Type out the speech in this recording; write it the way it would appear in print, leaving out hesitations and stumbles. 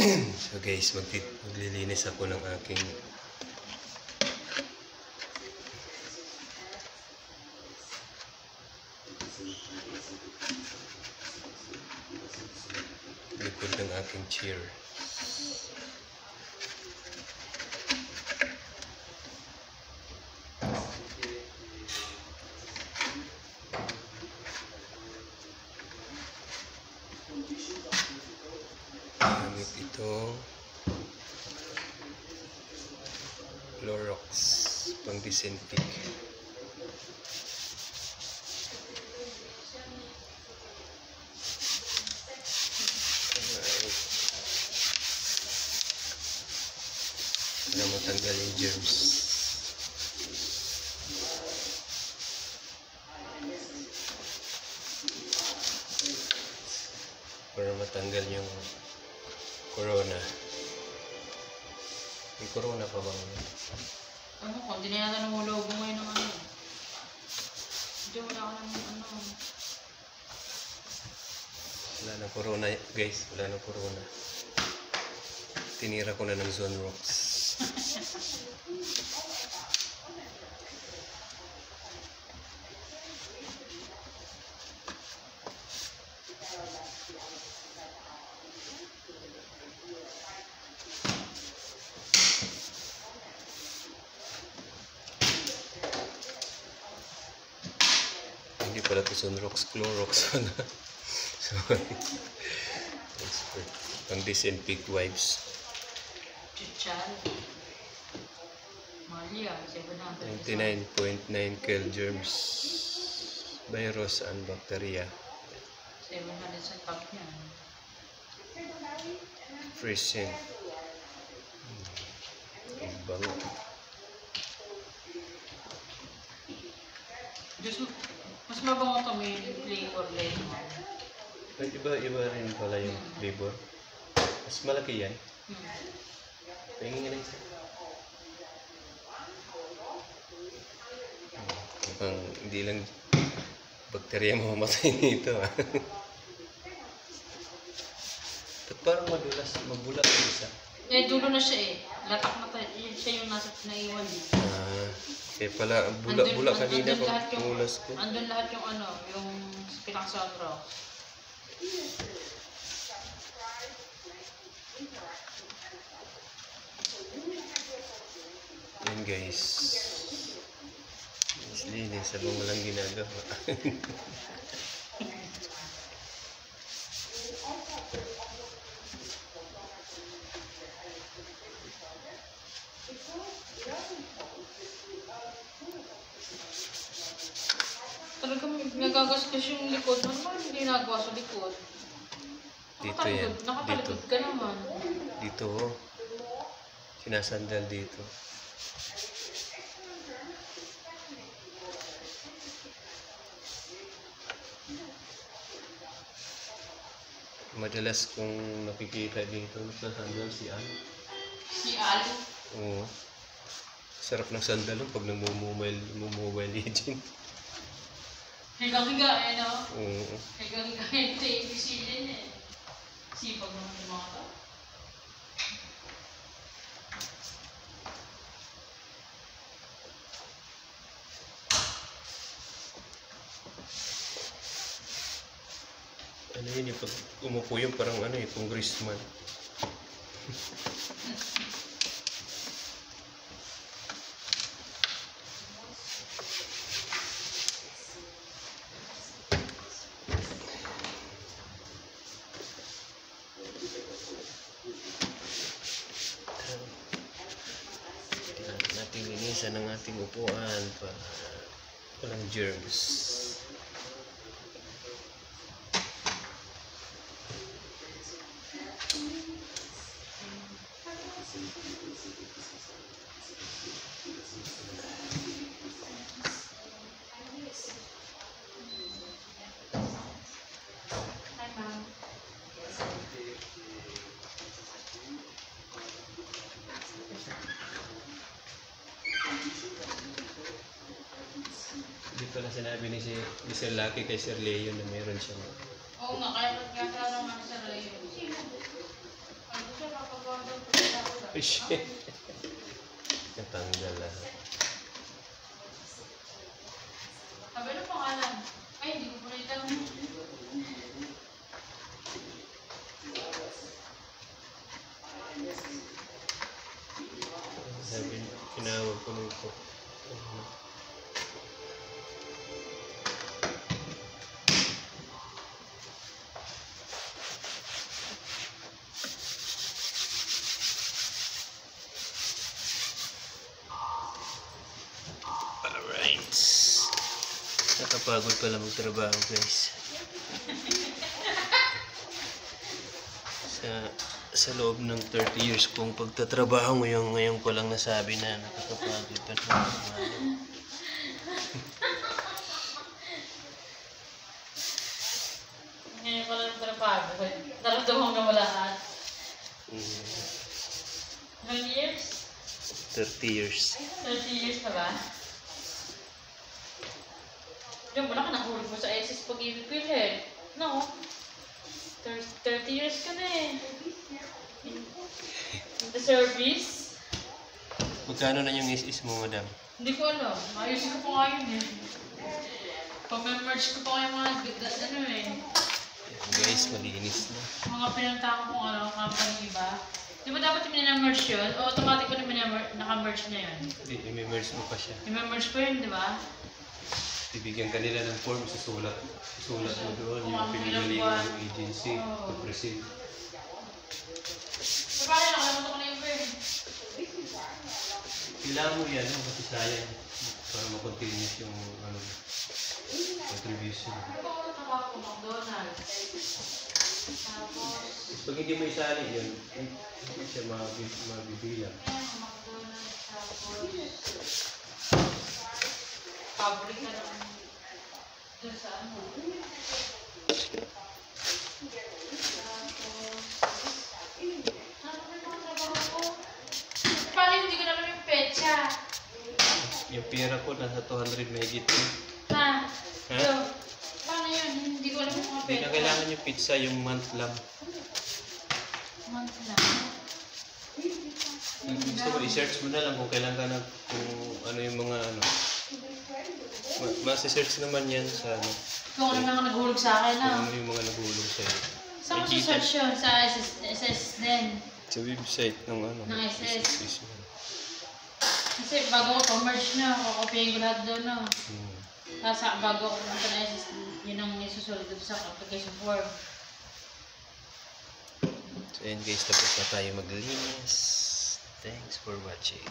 So guys, maglilinis ako ng aking likod ng aking chair. Gamit itong Clorox pang disinfect. Para matanggal yung germs. Para matanggal yung corona. May corona pa ba? Ano ko, hindi na yata namulog mo ngayon ng ano. Hindi wala ako ng ano. Wala na corona guys, wala na corona. Tinira ko na ng Zonrox. Hindi pala ito Zonrox, Clorox. Sorry. Pang disinfect wipes. Chichal. Malia, 700. 99.9 kill germs, virus and bacteria. 700 sa top niya. Fresh scent. Ang bango. Diyos, mas mabango ito may flavor lemon. Iba rin pala yung flavor. Mas malaki yan. Pahingin nga lang isa. Mukhang hindi lang bakterya mamamatay nito. Ba't parang madulas, mabula yung isa? Eh, dulo na siya eh. Latak na tayo. Siya yung nasa naiwan eh. Kaya pala, bula kanina pag tumulas ko. Andun lahat yung ano, yung pinaka-sunrox. Yan guys. Linis habang walang ginagawa. Talagang nagagastos yung likod. Normal hindi nagawa sa likod. Dito yan. Nakatalikod ka naman. Dito oh. Sinasandal dito. Madalas kong nakikita dito nagsasandal si Al. Si Al? Oo. Sarap ng sandal pag nagmo-mobile legend. Higang-higa eh, no? Oo. Higang-higa yung ABC din eh. Sipag naman yung mga tao. Ano yun yung pag umupo yung parang ano eh, congressman. Nating linisan ng ating upuan para walang germs. Dito na sinabi ni Sir Lucky kay Sir Leo na meron siya. Oo nga, kaya naman sa rayon. Ano siya Shit. Natanggal ah. Sabi ano pangalan? Ay, hindi ko pa rin tanong. Sabi, kinawag ko nito. Alright. Nakapagod pala magtrabaho guys. Sa loob ng 30 years kong pagtatrabaho ngayon ko lang nasabi na nakakapagod pa sa trabaho. Ngayon ko lang trabaho. Naramdaman ka mo lahat. 20 years? 30 years. 30 years na ba? Diyan mo na ka nahulog mo sa SS Pag-ibig ko yun. No? 30 years ka na eh. In the service? Magkano na yung is mo, madam? Hindi ko alam. Ayusin ko pa nga yun eh. Pag-merge ko pa kayo mga ano eh. Guys, malinis na. Mga pinuntahan ko kung ano, company ba? Di ba dapat yung mina-merge yun? O automatic ko na naka-merge na yun? Hindi, i-merge mo pa siya. I-merge pa yun, di ba? Bibigyan ka nila ng form, susulat mo doon, yung Kung pinili ilang ng agency, Oo. pag-receive. So, paano nakalimutan ko na yung brain? Kailangan mo yan, kasi sayang, para ma-continuous yung contribution. Ano ba ako natrabaho ko? McDonald's. Tapos, Pag hindi mo isali yun, hindi siya mabibilang. ayan, McDonald's. Tapos, pabrik na lang dun sa ano. Tapos, ano ba yung mga trabaho ko? Paano hindi ko naman yung pecha? Yung pera ko, nasa 200 mahigit yun. Ha? Ha? So, paano yun? Hindi ko alam yung mga Hindi pecha. na kailangan yung pizza, yung month lang. Month lang. Gusto mo, i-search mo na lang kung kailan ka na, kung ano yung mga ano. Masi-search naman yan sa ano. Kung ano mga naghulog sa akin, Kung ah. ano yung mga nagulong sa'yo. Saan ko search yun? Sa SS din. Sa website ng ano. Ng SS. SS. Kasi bago ko merge na, kukopihin ko lahat doon, no. Hmm. Tapos bago ako pumunta na SS, yun ang isusulat doon sa application form. So yun guys, tapos na tayo maglinis. Thanks for watching.